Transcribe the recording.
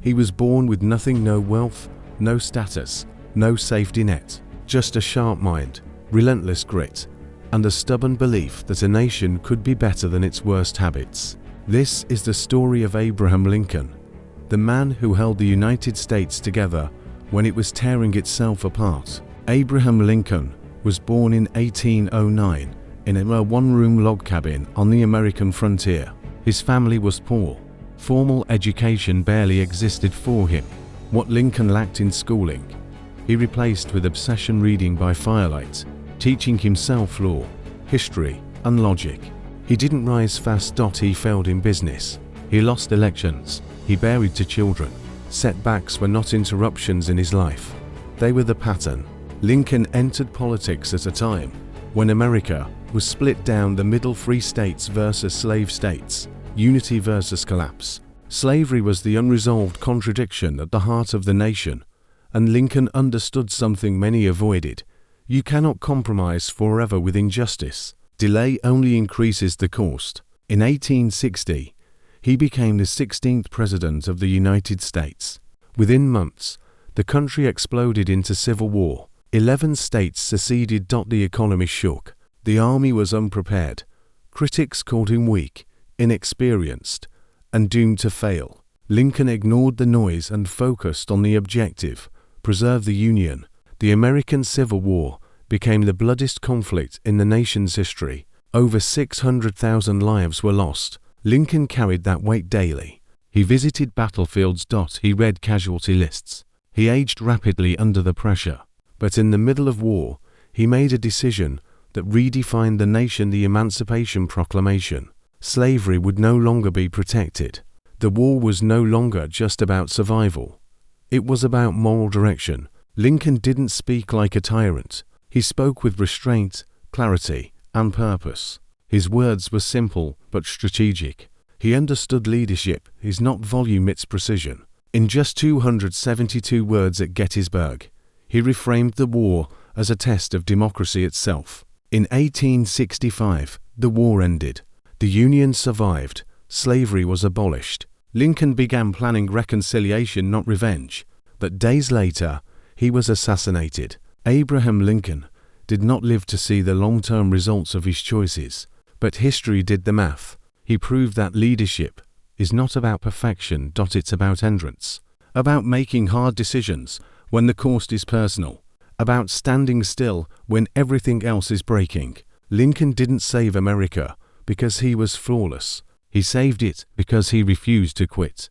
He was born with nothing, no wealth, no status, no safety net, just a sharp mind, relentless grit, and a stubborn belief that a nation could be better than its worst habits. This is the story of Abraham Lincoln, the man who held the United States together when it was tearing itself apart. Abraham Lincoln was born in 1809 in a one-room log cabin on the American frontier. His family was poor. Formal education barely existed for him. What Lincoln lacked in schooling, he replaced with obsession reading by firelight, teaching himself law, history, and logic. He didn't rise fast. He failed in business. He lost elections. He buried two children. Setbacks were not interruptions in his life. They were the pattern. Lincoln entered politics at a time when America was split down the middle: free states versus slave states, unity versus collapse. Slavery was the unresolved contradiction at the heart of the nation, and Lincoln understood something many avoided. You cannot compromise forever with injustice. Delay only increases the cost. In 1860, he became the 16th President of the United States. Within months, the country exploded into civil war. 11 states seceded. The economy shook. The army was unprepared. Critics called him weak, inexperienced, and doomed to fail. Lincoln ignored the noise and focused on the objective: preserve the Union. The American Civil War became the bloodiest conflict in the nation's history. Over 600,000 lives were lost. Lincoln carried that weight daily. He visited battlefields. He read casualty lists. He aged rapidly under the pressure. But in the middle of war, he made a decision that redefined the nation: the Emancipation Proclamation. Slavery would no longer be protected. The war was no longer just about survival. It was about moral direction. Lincoln didn't speak like a tyrant. He spoke with restraint, clarity, and purpose. His words were simple but strategic. He understood leadership is not volume, it's precision. In just 272 words at Gettysburg, he reframed the war as a test of democracy itself. In 1865, the war ended. The Union survived. Slavery was abolished. Lincoln began planning reconciliation, not revenge. But days later, he was assassinated. Abraham Lincoln did not live to see the long-term results of his choices, but history did the math. He proved that leadership is not about perfection. It's about endurance, about making hard decisions when the cost is personal, about standing still when everything else is breaking. Lincoln didn't save America because he was flawless. He saved it because he refused to quit.